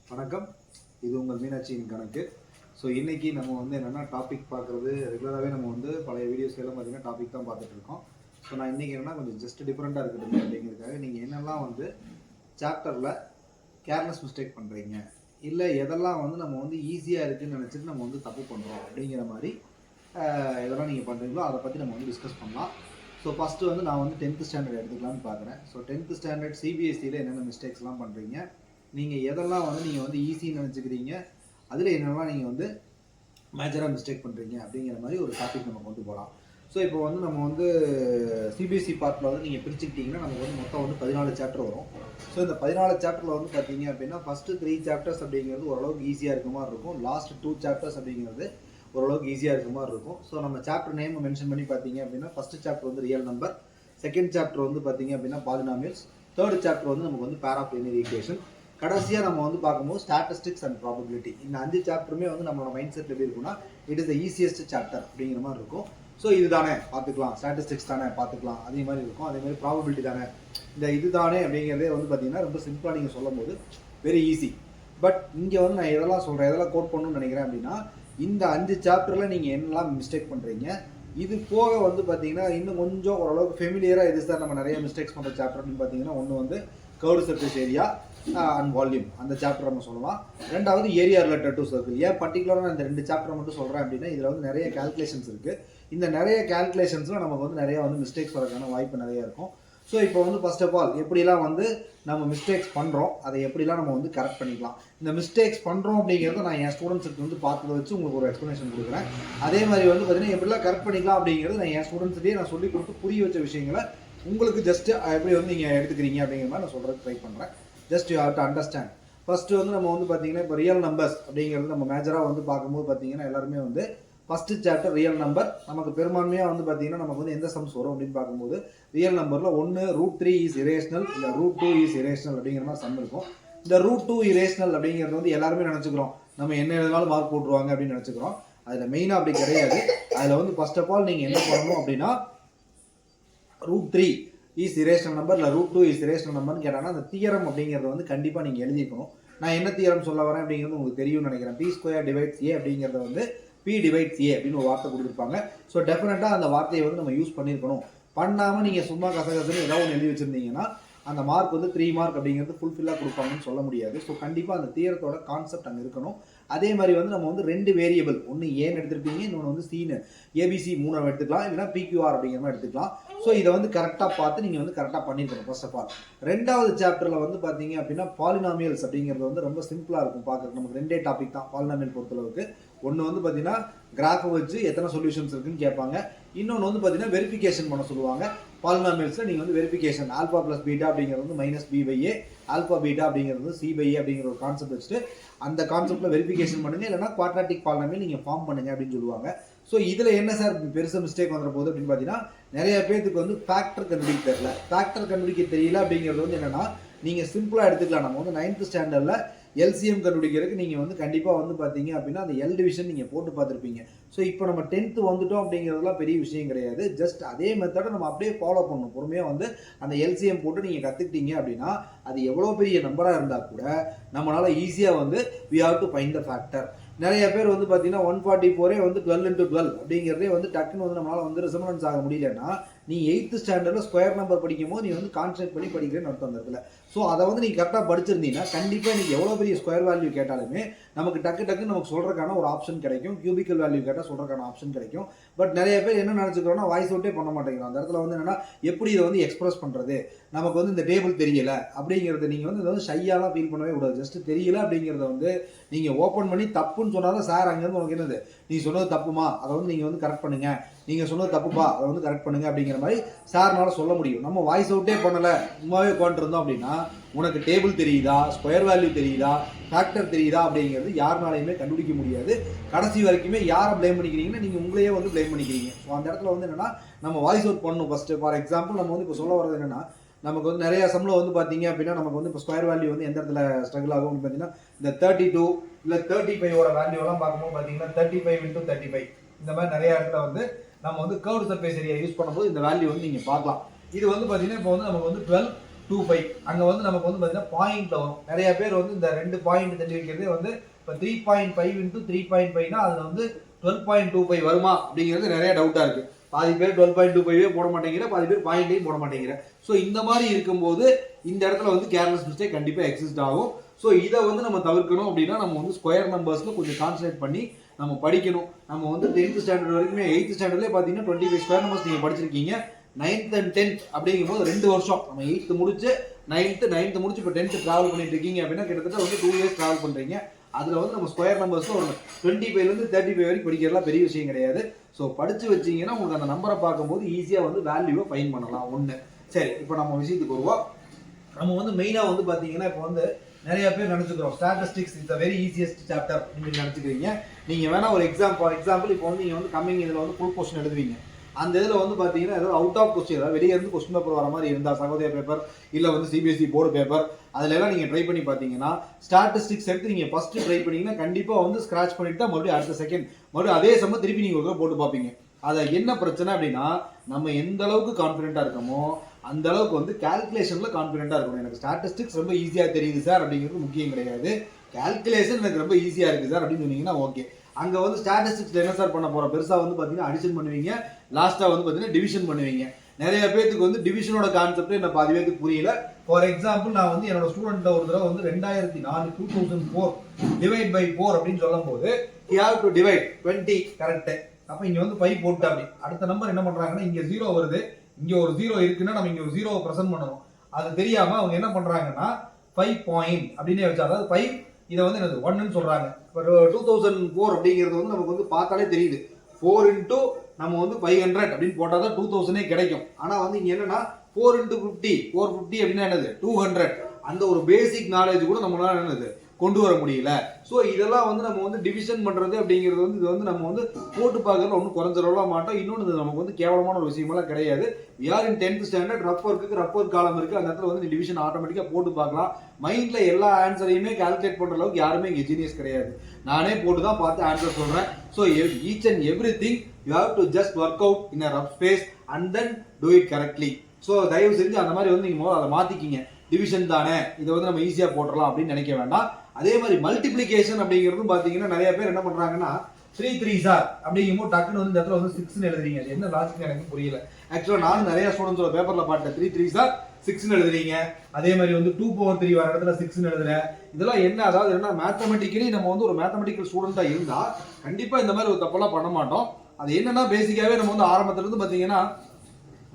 வணக்கம், இது உங்கள் மீனாட்சியின் கணக்கு. ஸோ இன்றைக்கி நம்ம வந்து என்னென்னா டாபிக் பார்க்குறது ரெகுலராகவே நம்ம வந்து பழைய வீடியோஸ் எல்லாம் பார்த்திங்கன்னா டாபிக் தான் பார்த்துட்டு இருக்கோம். ஸோ நான் இன்றைக்கி என்னென்னா கொஞ்சம் ஜஸ்ட் டிஃப்ரெண்ட்டாக இருக்கட்டும் அப்படிங்கிறதுக்காக நீங்கள் என்னெல்லாம் வந்து சாப்டரில் கேர்லெஸ் மிஸ்டேக் பண்ணுறீங்க, இல்லை எதெல்லாம் வந்து நம்ம வந்து ஈஸியாக இருக்குதுன்னு நினச்சிட்டு நம்ம வந்து தப்பு பண்ணுறோம் அப்படிங்கிற மாதிரி எதெல்லாம் நீங்கள் பண்ணுறீங்களோ அதை பற்றி நம்ம வந்து டிஸ்கஸ் பண்ணலாம். ஸோ ஃபஸ்ட்டு வந்து நான் வந்து 10th ஸ்டாண்டர்ட் எடுத்துக்கலான்னு பார்க்குறேன். ஸோ 10th ஸ்டாண்டர்ட் சிபிஎஸ்சியில் என்னென்ன மிஸ்டேக்ஸ்லாம் பண்ணுறீங்க, நீங்கள் எதெல்லாம் வந்து நீங்கள் வந்து ஈஸின்னு நினச்சிக்கிறீங்க, அதில் என்னெல்லாம் நீங்கள் வந்து மேஜராக மிஸ்டேக் பண்ணுறீங்க அப்படிங்கிற மாதிரி ஒரு டாபிக் நம்ம கொண்டு போகலாம். ஸோ இப்போ வந்து நம்ம வந்து சிபிஎஸ்சி பார்ட்டில் வந்து நீங்கள் பிரிச்சுக்கிட்டிங்கன்னா நமக்கு வந்து மொத்தம் வந்து 14 சாப்டர் வரும். ஸோ இந்த 14 சாப்டரில் வந்து பார்த்தீங்க அப்படின்னா ஃபஸ்ட்டு 3 சாப்டர்ஸ் அப்படிங்கிறது ஓரளவுக்கு ஈஸியாக இருக்க மாதிரி இருக்கும். லாஸ்ட் 2 சாப்டர்ஸ் அப்படிங்கிறது ஓரளவுக்கு ஈஸியாக இருக்க மாதிரி இருக்கும். ஸோ நம்ம சாப்டர் நேம் மென்ஷன் பண்ணி பார்த்தீங்க அப்படின்னா ஃபஸ்ட்டு சாப்டர் வந்து ரியல் நம்பர், செகண்ட் சாப்டர் வந்து பார்த்தீங்க அப்படின்னா பாலினாமியல்ஸ், தேர்ட் சாப்டர் வந்து நமக்கு வந்து பேர் ஆஃப் லினியர் ஈக்குவேஷன், கடைசியாக நம்ம வந்து பார்க்கும்போது ஸ்டாட்டிஸ்டிக்ஸ் அண்ட் ப்ராபபிலிட்டி. இந்த 5 சாப்டருமே வந்து நம்மளோட மைண்ட் செட் எப்படி இருக்குன்னா it is the easiest chapter அப்படிங்கிற மாதிரி இருக்கும். ஸோ இது தானே பார்த்துக்கலாம், ஸ்டாட்டிஸ்டிக்ஸ் தானே பார்த்துக்கலாம், அதே மாதிரி இருக்கும். அதே மாதிரி ப்ராபபிலிட்டி தானே, இந்த இது தானே அப்படிங்கிறதே வந்து பார்த்தீங்கன்னா ரொம்ப சிம்பிளாக நீங்கள் சொல்லும் போது வெரி ஈஸி. பட் இங்கே வந்து நான் எதெல்லாம் சொல்கிறேன், எதெல்லாம் கோட் பண்ணணும்னு நினைக்கிறேன் அப்படின்னா இந்த 5 சாப்டரில் நீங்கள் என்னெல்லாம் மிஸ்டேக் பண்ணுறீங்க, இது போக வந்து பார்த்தீங்கன்னா இன்னும் கொஞ்சம் ஓரளவுக்கு ஃபெமிலியராக இது சார் நம்ம நிறைய மிஸ்டேக்ஸ் பண்ணுற சாப்டர் அப்படின்னு பார்த்தீங்கன்னா ஒன்று வந்து curved surface area and volume, அந்த சாப்டர் நம்ம சொல்லலாம். ரெண்டாவது ஏரியா ரிலேட்டட் டு சர்க்கிள். ஏன் பர்டிகுலராக நான் இந்த 2 சாப்டர் மட்டும் சொல்கிறேன் அப்படின்னா இதில் வந்து நிறைய கால்குலேஷன்ஸ் இருக்குது. இந்த நிறைய கால்குலேஷன்ஸில் நமக்கு வந்து நிறையா வந்து மிஸ்டேக்ஸ் வரக்கான வாய்ப்பு நிறையா இருக்கும். ஸோ இப்போ வந்து ஃபர்ஸ்ட் ஆஃப் ஆல் எப்படிலாம் வந்து நம்ம மிஸ்டேக்ஸ் பண்ணுறோம், அதை எப்படிலாம் நம்ம வந்து கரெக்ட் பண்ணிக்கலாம். இந்த மிஸ்டேக்ஸ் பண்ணுறோம் அப்படிங்கிறத நான் என் ஸ்டூடெண்ட்ஸுக்கு வந்து பார்த்ததை வச்சு உங்களுக்கு ஒரு எக்ஸ்ப்ளனேஷன் கொடுக்குறேன். அதே மாதிரி வந்து பார்த்தீங்கன்னா எப்படிலாம் கரெக்ட் பண்ணிக்கலாம் அப்படிங்கிறது நான் என் ஸ்டூடெண்ட்ஸ்லேயே நான் சொல்லி கொடுத்து புரிய வச்ச விஷயங்களை உங்களுக்கு ஜஸ்ட் எப்படி வந்து நீங்கள் எடுத்துக்கிறீங்க அப்படிங்கிற மாதிரி நான் சொல்கிறதுக்கு ட்ரை பண்ணுறேன். Just you have to understand. First வந்து நம்ம வந்து பார்த்தீங்கன்னா இப்போ ரியல் நம்பர்ஸ் அப்படிங்கிறது நம்ம மேஜராக வந்து பார்க்கும்போது பார்த்தீங்கன்னா எல்லாருமே வந்து ஃபஸ்ட்டு சாப்டர் ரியல் நம்பர் நமக்கு பெரும்பான்மையாக வந்து பார்த்தீங்கன்னா நமக்கு வந்து எந்த சம்ஸ் வரும் அப்படின்னு பார்க்கும்போது ரியல் நம்பரில் ஒன்று √3 இஸ் இரேஷனல், இல்லை √2 இஸ் இரேஷனல் அப்படிங்கிற மாதிரி சம் இருக்கும். இந்த √2 இரேஷனல் அப்படிங்கிறது வந்து எல்லாருமே நினச்சிக்கிறோம் நம்ம என்ன எழுதினாலும் மார்க் போட்டுருவாங்க அப்படின்னு நினச்சிக்கிறோம். அதில் மெயினாக அப்படி கிடையாது. அதில் வந்து ஃபர்ஸ்ட் ஆஃப் ஆல் நீங்கள் என்ன பண்ணணும் அப்படின்னா √3 இஸ் இரேஷனல் நம்பர் இல்லை √2 இஸ் இரேஷனல் நம்பர்னு கேட்டாங்கன்னா அந்த தியரம் அப்படிங்கிறத வந்து கண்டிப்பாக நீங்கள் எழுதிக்கணும். நான் என்ன தியரம் சொல்ல வரேன் அப்படிங்கிறது உங்களுக்கு தெரியும்னு நினைக்கிறேன். p² டிவைட்ஸ் a அப்படிங்கிறத வந்து p டிவைட்ஸ் a அப்படின்னு ஒரு வார்த்தை கொடுத்துருப்பாங்க. ஸோ டெஃபினட்டாக அந்த வார்த்தையை வந்து நம்ம யூஸ் பண்ணியிருக்கணும். பண்ணாமல் நீங்கள் சும்மா கசகசன்னு ஏதாவது ஒன்று எழுதி வச்சுருந்தீங்கன்னா அந்த மார்க் வந்து 3 மார்க் அப்படிங்கிறது ஃபுல்ஃபில்லாக கொடுப்பாங்கன்னு சொல்ல முடியாது. ஸோ கண்டிப்பாக அந்த தியரத்தோட கான்செப்ட் அங்கே இருக்கணும். அதே மாதிரி வந்து நம்ம வந்து 2 வேரியபிள், ஒன்று ஏன்னு எடுத்துருப்பீங்க, இன்னொன்று வந்து சீனு, ஏபிசி 3 எடுத்துக்கலாம், இல்லைனா PQR அப்படிங்கிற மாதிரி எடுத்துக்கலாம். ஸோ இதை வந்து கரெக்டாக பார்த்து நீங்கள் வந்து கரெக்டாக பண்ணியிருக்கணும் ஃபர்ஸ்ட் ஆஃப் ஆல். ரெண்டாவது சாப்டரில் வந்து பார்த்தீங்க அப்படின்னா பாலினாமியல்ஸ் அப்படிங்கிறது வந்து ரொம்ப சிம்பிளாக இருக்கும் பார்க்குறது. நமக்கு 2 டாபிக் தான் பாலினாமியல் பொறுத்தளவுக்கு. ஒன்று வந்து பார்த்தீங்கன்னா கிராஃபை வச்சு எத்தனை சொல்யூஷன்ஸ் இருக்குன்னு கேட்பாங்க. இன்னொன்று வந்து பார்த்தீங்கன்னா வெரிஃபிகேஷன் பண்ண சொல்லுவாங்க. பாலினாமியல்ஸில் நீங்கள் வந்து வெரிஃபிகேஷன் ஆல்பா ப்ளஸ் பீட்டா அப்படிங்கிறது வந்து -b/a, ஆல்பா பீட்டா அப்படிங்கிறது வந்து c/a அப்படிங்கிற ஒரு கான்செப்ட் வச்சுட்டு அந்த கான்செப்ட்டில் வெரிஃபிகேஷன் பண்ணுங்கள், இல்லைனா குவாட்ராட்டிக் பாலினாமியல் நீங்கள் ஃபார்ம் பண்ணுங்க அப்படின்னு சொல்லுவாங்க. ஸோ இதில் என்ன சார் பெருசாக மிஸ்டேக் வந்துட போகுது அப்படின்னு பார்த்தீங்கன்னா நிறைய பேருக்கு வந்து ஃபேக்டர் கண்டுபிடிக்க தெரியல. ஃபேக்டர் கண்டுபிடிக்க தெரியல அப்படிங்கிறது வந்து என்னென்னா நீங்கள் சிம்பிளாக எடுத்துக்கலாம். நம்ம வந்து 9th ஸ்டாண்டர்டில் LCM கண்டுபிடிக்கிறதுக்கு நீங்கள் வந்து கண்டிப்பாக வந்து பார்த்தீங்க அப்படின்னா அந்த L டிவிஷன் நீங்கள் போட்டு பார்த்துருப்பீங்க. ஸோ இப்போ நம்ம 10th வந்துட்டோம் அப்படிங்கிறதுலாம் பெரிய விஷயம் கிடையாது. ஜஸ்ட் அதே மெத்தடை நம்ம அப்படியே ஃபாலோ பண்ணணும். பொறுமையாக வந்து அந்த LCM போட்டு நீங்கள் கற்றுக்கிட்டீங்க அப்படின்னா அது எவ்வளோ பெரிய நம்பராக இருந்தால் கூட நம்மளால் ஈஸியாக வந்து we have to find the factor. நிறைய பேர் வந்து பார்த்தீங்கன்னா 144 வந்து 12 × 12 அப்படிங்கிறதே வந்து டக்குன்னு வந்து நம்மளால் வந்து ரெசனன்ஸ் ஆக முடியலன்னா நீ 8th ஸ்டாண்டர்டில் ஸ்கொயர் நம்பர் படிக்கும் போது நீ வந்து கான்சன்ட்ரேட் பண்ணி படிக்கிறேன்னு அர்த்தம் அந்த இடத்துல. ஸோ அதை வந்து நீங்கள் கரெக்டாக படிச்சிருந்தீங்கன்னா கண்டிப்பாக நீங்கள் எவ்வளோ பெரிய ஸ்கொயர் வேல்யூ கேட்டாலுமே நமக்கு டக்குன்னு நமக்கு சொல்கிறக்கான ஒரு ஆப்ஷன் கிடைக்கும். கியூபிக்கல் வேல்யூ கேட்டால் சொல்கிறக்கான ஆப்ஷன் கிடைக்கும். பட் நிறைய பேர் என்ன நினச்சிக்கிறோன்னா வாய்ஸ் அவுட்டே பண்ண மாட்டேங்கிறோம். அந்த இடத்துல வந்து என்னென்னா எப்படி இதை வந்து எக்ஸ்பிரஸ் பண்ணுறது, நமக்கு வந்து இந்த டேபிள் தெரியல அப்படிங்கிறத நீங்கள் வந்து இதை வந்து ஷையாலாம் ஃபீல் பண்ணவே கூடாது. ஜஸ்ட் தெரியல அப்படிங்கிறத வந்து நீங்கள் ஓப்பன் பண்ணி தப்புன்னு சொன்னாலும் சார் அங்கேருந்து உனக்கு என்னது நீ சொன்னது தப்புமா, அதை வந்து நீங்கள் வந்து கரெக்ட் பண்ணுங்க, நீங்கள் சொன்னது தப்புப்பா, அதை வந்து கரெக்ட் பண்ணுங்க அப்படிங்கிற மாதிரி சார்னால சொல்ல முடியும். நம்ம வாய்ஸ் அவுட்டே பண்ணலை சும்மாவே உட்காந்துருந்தோம் அப்படின்னா உனக்கு டேபிள் தெரியுதா, ஸ்கொயர் வேல்யூ தெரியுதா, ஃபேக்டர் தெரியுதா அப்படிங்கிறது யாருனாலையுமே கண்டுபிடிக்க முடியாது. கடைசி வரைக்குமே யாரை ப்ளேம் பண்ணிக்கிறீங்கன்னா நீங்கள் உங்களையே வந்து ப்ளேம் பண்ணிக்கிறீங்க. ஸோ அந்த இடத்துல வந்து என்னென்னா நம்ம வாய்ஸ் அவுட் பண்ணணும் ஃபஸ்ட்டு. ஃபார் எக்ஸாம்பிள் நம்ம வந்து இப்போ சொல்ல வரது என்னென்னா நமக்கு வந்து நிறைய சம்பளம் வந்து பார்த்தீங்க அப்படின்னா நமக்கு வந்து இப்போ ஸ்கொயர் வேல்யூ வந்து எந்த இடத்துல ஸ்ட்ரகிள் ஆகும் அப்படின்னு பார்த்தீங்கன்னா இந்த 32 இல்லை 35 வேல்யூலாம் பார்க்கும்போது பார்த்தீங்கன்னா 35 × 35 இந்த மாதிரி நிறைய இடத்துல வந்து நம்ம வந்து கர்வ்டு சர்ஃபேஸ் ஏரியா யூஸ் பண்ணும்போது இந்த வேல்யூ வந்து நீங்கள் பார்க்கலாம். இது வந்து பார்த்தீங்கன்னா இப்போ வந்து நமக்கு வந்து 12 25. அங்கே வந்து நமக்கு வந்து பார்த்தீங்கன்னா பாயிண்ட்ல வரும். நிறைய பேர் வந்து இந்த 2 பாயிண்ட் தள்ளி வைக்கிறதே வந்து இப்போ 3.5 into 3.5னா அதில் வந்து 12.25 வருமா அப்படிங்கிறது நிறைய டவுட்டாக இருக்குது. பாதி பேர் 12.25 போட மாட்டேங்கிற, பாதி பேர் பாயிண்ட்டையும் போட மாட்டேங்கிற. ஸோ இந்த மாதிரி இருக்கும்போது இந்த இடத்துல வந்து கேர்லெஸ் மிஸ்டேக் கண்டிப்பாக எக்ஸிஸ்ட் ஆகும். ஸோ இதை வந்து நம்ம தவிர்க்கணும் அப்படின்னா நம்ம வந்து ஸ்கொயர் நம்பர்ஸில் கொஞ்சம் கான்சன்ட்ரேட் பண்ணி நம்ம படிக்கணும். நம்ம வந்து 10th ஸ்டாண்டர்ட் வரைக்குமே 8th ஸ்டாண்டர்ட்லேயே பார்த்தீங்கன்னா 25 ஸ்கொயர் நம்பர்ஸ் நீங்கள் படிச்சிருக்கீங்க. 9th and 10th அப்படிங்கும்போது 2 வருஷம் நம்ம 8th முடிச்சு 9th முடிச்சு இப்போ 10th ட்ராவல் பண்ணிட்டு இருக்கீங்க அப்படின்னா கிட்டத்தட்ட வந்து 2 இயர்ஸ் ட்ராவல் பண்ணுறீங்க. அதில் வந்து நம்ம ஸ்கொயர் நம்பர்ஸில் ஒரு 25லேருந்து 35 வரைக்கும் படிக்கிறதுலாம் பெரிய விஷயம் கிடையாது. ஸோ படித்து வச்சிங்கன்னா உங்களுக்கு அந்த நம்பரை பார்க்கும்போது ஈஸியாக வந்து வேல்யூவை ஃபைன் பண்ணலாம். ஒன்று. சரி, இப்போ நம்ம விஷயத்துக்கு வருவோம். நம்ம வந்து மெயினாக வந்து பார்த்தீங்கன்னா இப்போ வந்து நிறைய பேர் நினச்சிக்கிறோம் statistics is the very easiest chapter அப்படின்னு நினச்சிக்கிறீங்க. நீங்கள் வேணா ஒரு ஃபார் எக்ஸாம்பிள் இப்போ வந்து நீங்கள் வந்து கம்மிங் இதில் வந்து ஃபுல் கொஸ்டின் எழுதுவீங்க. அந்த இதில் வந்து பார்த்தீங்கன்னா ஏதாவது அவுட் ஆஃப் கொஸ்டின் ஏதாவது வெளியே இருந்து கொஸ்டின் பேப்பர் வர மாதிரி இருந்தால் சகோதய பேப்பர் இல்லை வந்து சிபிஎஸ்சி போர்டு பேப்பர் அதில் எல்லாம் நீங்கள் ட்ரை பண்ணி பார்த்தீங்கன்னா ஸ்டாட்டிஸ்டிக்ஸ் எடுத்து நீங்கள் ஃபஸ்ட்டு ட்ரை பண்ணிங்கன்னா கண்டிப்பாக வந்து ஸ்க்ராச் பண்ணிட்டு தான் மறுபடியும் அடுத்த செகண்ட் மறுபடியும் அதே சமயம் திருப்பி நீங்கள் ஒரு போட்டு பார்ப்பீங்க. அதை என்ன பிரச்சனை அப்படின்னா நம்ம எந்த அளவுக்கு கான்ஃபிடென்ட்டாக இருக்கமோ அந்த அளவுக்கு வந்து கால்குலேஷனில் கான்ஃபிடென்ட்டாக இருக்கணும். எனக்கு ஸ்டாட்டிஸ்டிக்ஸ் ரொம்ப ஈஸியாக தெரியுது சார் அப்படிங்கிறது முக்கியம் கிடையாது. கால்குலேஷன் எனக்கு ரொம்ப ஈஸியாக இருக்குது சார் அப்படின்னு சொன்னீங்கன்னா ஓகே. அங்கே வந்து ஸ்டாட்டிஸ்டிக்ஸில் என்ன சார் பண்ண போகிறோம்? பெருசாக வந்து பார்த்தீங்கன்னா அடிஷன் பண்ணுவீங்க, லாஸ்ட்டாக வந்து பார்த்தீங்கன்னா டிவிஷன் பண்ணுவீங்க. நிறைய பேருக்கு வந்து டிவிஷனோட கான்செப்ட் என்ன பாதி பேருக்கு புரியல. ஃபார் எக்ஸாம்பிள் நான் வந்து என்னோட ஸ்டூடெண்ட்டை ஒரு தடவை வந்து 2004 டிவைட் பை 4 அப்படின்னு சொல்லும் போது you have to divide 20 correct. அப்போ இங்கே வந்து 5 போட்டு அப்படி அடுத்த நம்பர் என்ன பண்ணுறாங்கன்னா இங்கே 0 வருது, இங்கே ஒரு 0 இருக்குன்னா நம்ம இங்கே ஒரு 0 ப்ரெசென்ட் பண்ணணும். அது தெரியாமல் அவங்க என்ன பண்ணுறாங்கன்னா 5 பாயிண்ட் அப்படின்னே வச்சு அதாவது 5 இதை வந்து என்னது 1ன்னு சொல்கிறாங்க. இப்போ 2004 அப்படிங்கிறது வந்து நமக்கு வந்து பார்த்தாலே தெரியுது. 4 into நம்ம வந்து 500 அப்படின்னு போட்டால் தான் 2000 கிடைக்கும். ஆனால் வந்து இங்கே என்னன்னா 4 into 50 450 அப்படின்னா என்னது 200. அந்த ஒரு பேசிக் நாலேஜ் கூட நம்மளால என்னது கொண்டு வர முடியல. ஸோ இதெல்லாம் வந்து நம்ம வந்து டிவிஷன் பண்ணுறது அப்படிங்கிறது வந்து இது வந்து நம்ம வந்து போட்டு பார்க்கறதுல ஒன்றும் குறைஞ்சிடலாம் மாட்டோம். இன்னொன்று நமக்கு வந்து கேவலமான ஒரு விஷயமெல்லாம் கிடையாது. we are in 10th standard rough work காலம் இருக்குது. அந்த இடத்துல வந்து டிவிஷன் ஆட்டோமேட்டிக்காக போட்டு பார்க்கலாம். மைண்டில் எல்லா ஆன்சரையுமே கால்குலேட் பண்ணுற அளவுக்கு யாருமே இங்கே ஜீனியஸ் கிடையாது. நானே போட்டு தான் பார்த்து ஆன்சர் சொல்கிறேன். So each and every thing you have to just work out in a rough space and then do it correctly. So தயவு செஞ்சு அந்த மாதிரி வந்து நீங்கள் அதை மாற்றிக்கிங்க. டிவிஷன் தானே இதை வந்து நம்ம ஈஸியாக போட்டுடலாம் அப்படின்னு நினைக்க வேண்டாம். அதே மாதிரி மல்டிப்ளிகேஷன் அப்படிங்கிறதும் பார்த்தீங்கன்னா நிறைய பேர் என்ன பண்ணுறாங்கன்னா 3 3s அப்படிங்கும்போது டக்குன்னு வந்து இந்த இடத்துல வந்து 6ன்னு எழுதுறீங்க. அது என்ன லாஜிக் எனக்கு புரியல. ஆக்சுவலாக நானும் நிறைய ஸ்டூடெண்ட்ஸோட பேப்பரில் பார்த்தேன் 3 3s 6ன்னு எழுதுறீங்க. அதே மாதிரி வந்து 2/3 வர இடத்துல 6ன்னு எழுதுறேன். இதெல்லாம் என்ன அதாவது என்ன மேத்தமெட்டிக்கலி நம்ம வந்து ஒரு மேத்தமெட்டிக்கல் ஸ்டூடெண்ட்டாக இருந்தால் கண்டிப்பாக இந்த மாதிரி ஒரு தப்பெல்லாம் பண்ண மாட்டோம். அது என்னன்னா பேசிக்காகவே நம்ம வந்து ஆரம்பத்துலேருந்து பார்த்தீங்கன்னா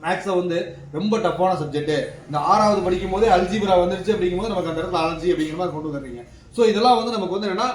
மேக்ஸை வந்து ரொம்ப டஃப்பான சப்ஜெக்ட். இந்த 6வது படிக்கும் போதே அல்ஜிப்ரா வந்துருச்சு அப்படிங்கும்போது நமக்கு அந்த இடத்துல அலர்ஜி அப்படிங்கிற மாதிரி கொண்டு வந்துடுறீங்க. ஸோ இதெல்லாம் வந்து நமக்கு வந்து என்னன்னா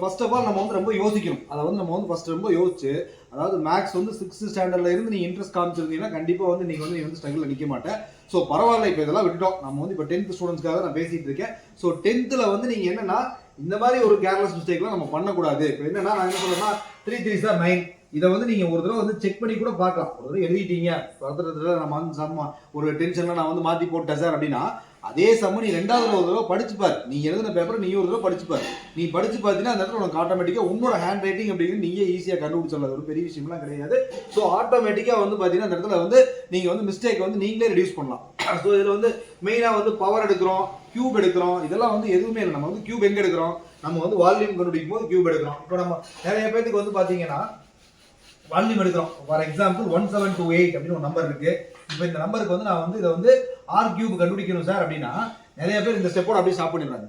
ஃபர்ஸ்ட் ஆஃப் ஆல் நம்ம வந்து ரொம்ப யோசிக்கணும். அதை வந்து நம்ம வந்து ஃபர்ஸ்ட் ரொம்ப யோசிச்சு அதாவது மேக்ஸ் வந்து 6th ஸ்டாண்டர்ட்ல இருந்து நீங்கள் இன்ட்ரெஸ்ட் காமிச்சிருந்தீங்கன்னா கண்டிப்பாக வந்து நீங்கள் வந்து ஸ்ட்ரகிள் நிற்க மாட்டேன். ஸோ பரவாயில்ல, இப்போ இதெல்லாம் விட்டுட்டோம். நம்ம வந்து இப்போ 10th ஸ்டூடெண்ட்ஸ்க்காக நான் பேசிட்டு இருக்கேன். ஸோ 10th வந்து நீங்கள் என்னன்னா இந்த மாதிரி ஒரு கேர்லெஸ் மிஸ்டேக்லாம் நம்ம பண்ணக்கூடாது. இப்போ என்னன்னா நான் என்ன சொல்றேன்னா 3 3s 9 இதை வந்து நீங்க ஒரு தடவை வந்து செக் பண்ணி கூட பார்க்கலாம். ஒரு தடவை எழுதிட்டீங்க பத்திரத்துல நம்ம வந்து ஒரு டென்ஷன்ல நான் வந்து மாத்தி போட்டேன் சார் அப்படின்னா அதே சமயம் நீ 2வது ஒரு தடவை படிச்சுப்பார். நீ எழுதின பேப்பரை நீ ஒரு தடவை படிச்சுப்பார். நீ படிச்சு பார்த்தீங்கன்னா அந்த இடத்துல உனக்கு ஆட்டோமேட்டிக்கா உன்னோட ஹேண்ட் ரைட்டிங் அப்படிங்கிறது நீயே ஈஸியாக கண்டுபிடிச்சிடலாம். ஒரு பெரிய விஷயம்லாம் கிடையாது. ஸோ ஆட்டோமேட்டிக்கா வந்து பார்த்தீங்கன்னா அந்த இடத்துல வந்து நீங்க வந்து மிஸ்டேக் வந்து நீங்களே ரெடியூஸ் பண்ணலாம். ஸோ இதில் வந்து மெயினாக வந்து பவர் எடுக்கிறோம், கியூப் எடுக்கிறோம், இதெல்லாம் வந்து எதுவுமே இல்லை. நம்ம வந்து கியூப் எங்கே எடுக்கிறோம்? நம்ம வந்து வால்யூம் கண்டுபிடிக்கும் போது கியூப் எடுக்கிறோம். இப்போ நம்ம நிறைய பேருக்கு வந்து பார்த்தீங்கன்னா வால்யூம் எடுக்கிறோம். ஃபார் எக்ஸாம்பிள் 1728 அப்படின்னு ஒரு நம்பர் இருக்கு. இப்போ இந்த நம்பருக்கு வந்து நான் வந்து இதை வந்து R கியூப் கண்டுபிடிக்கணும் சார் அப்படின்னா நிறைய பேர் இந்த ஸ்டெப்போட அப்படியே ஸ்டாப் பண்ணிடுறாங்க.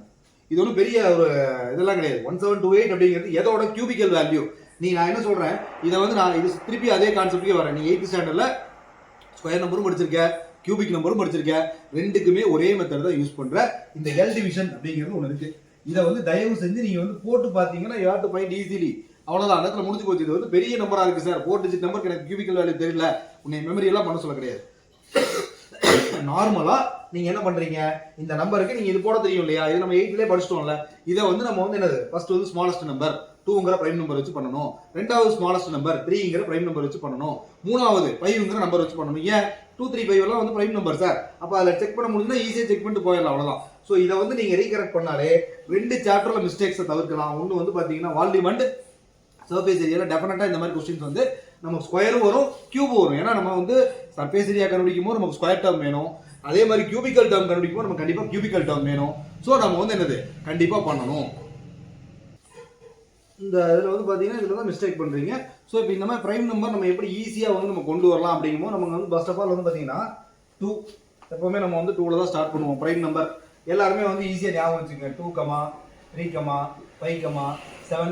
இது ஒன்றும் பெரிய ஒரு இதெல்லாம் கிடையாது. 1728 அப்படிங்கிறது எதோட கியூபிக்கல் வேல்யூ. நான் என்ன சொல்றேன், இதை வந்து நான் இது திருப்பி அதே கான்செப்டுக்கே வரேன். நீ 8th ஸ்டாண்டர்ட்ல ஸ்கொயர் நம்பரும் படிச்சிருக்க, கியூபிக் நம்பரும் படிச்சிருக்க, ரெண்டுக்குமே ஒரே மெத்தட் தான் யூஸ் பண்ற. இந்த எல் டிவிஷன் அப்படிங்கிறது ஒன்று இருக்கு. இதை வந்து தயவு செஞ்சு நீங்க வந்து போட்டு பார்த்தீங்கன்னா you have to find easily. அவ்வளோதான், அந்த இடத்துல முடிஞ்சு போச்சு. இது வந்து பெரிய நம்பரா இருக்கு சார், 4 டிஜிட் நம்பருக்கு எனக்கு கியூபிக்கல் வேல்யூ தெரியல, உன்னை மெமரி எல்லாம் பண்ண சொல்ல கிடையாது. நார்மலா நீங்க என்ன பண்றீங்க, இந்த நம்பருக்கு நீங்க இது போட தெரியும் இல்லையா, இது நம்ம 8லேயே படிச்சிட்டோம்ல. இதை வந்து நம்ம வந்து என்னது ஃபர்ஸ்ட் வந்து ஸ்மாலஸ்ட் நம்பர் 2ங்கிற பிரைம் நம்பர் வச்சு பண்ணணும். ரெண்டாவது ஸ்மாலஸ்ட் நம்பர் 3ங்கிற பிரைம் நம்பர் வச்சு பண்ணணும். மூணாவது 5ங்கிற நம்பர் வச்சு பண்ணணும். ஏன் 2 3 5 எல்லாம் வந்து பிரைம் நம்பர் சார். அப்ப அதில் செக் பண்ண முடியும்னா ஈஸியாக செக் பண்ணிட்டு போயிடலாம், அவ்வளவுதான். ஸோ இதை வந்து நீங்க ரீகரெக்ட் பண்ணாலே 2 சாப்டர்ல மிஸ்டேக்ஸை தவிர்க்கலாம். ஒன்று வந்து பாத்தீங்கன்னா வால்யூம் அண்ட் சர்ஃபேஸ் ஏரியாவில் டெஃபினட்டா இந்த மாதிரி கொஸ்டின்ஸ் வந்து நமக்கு ஸ்கொயரும் வரும், கியூபும் வரும். ஏன்னா நம்ம வந்து சர்ஃபேஸ் ஏரியா கண்டுபிடிக்கும் போது நமக்கு ஸ்கொயர் டேர்ம் வேணும், அதே மாதிரி கியூபிக்கல் டேர்ம் கண்டுபிடிக்கும் நம்ம கண்டிப்பா கியூபிக்கல் டேர்ம் வேணும். ஸோ நம்ம வந்து என்னது கண்டிப்பா பண்ணணும். இந்த இதில் வந்து பார்த்தீங்கன்னா இதில் தான் மிஸ்டேக் பண்ணுறீங்க. ஸோ இப்போ இந்த மாதிரி ப்ரைம் நம்பர் நம்ம எப்படி ஈஸியாக வந்து நம்ம கொண்டு வரலாம் அப்படிங்கும்போது நம்ம வந்து ஃபர்ஸ்ட் ஆஃப் ஆல் வந்து பார்த்தீங்கன்னா 2 எப்போவுமே நம்ம வந்து 2ல தான் ஸ்டார்ட் பண்ணுவோம். ப்ரைம் நம்பர் எல்லாருமே வந்து ஈஸியாக ஞாபகம் வச்சுக்கோங்க. 2, 3, 5, 7,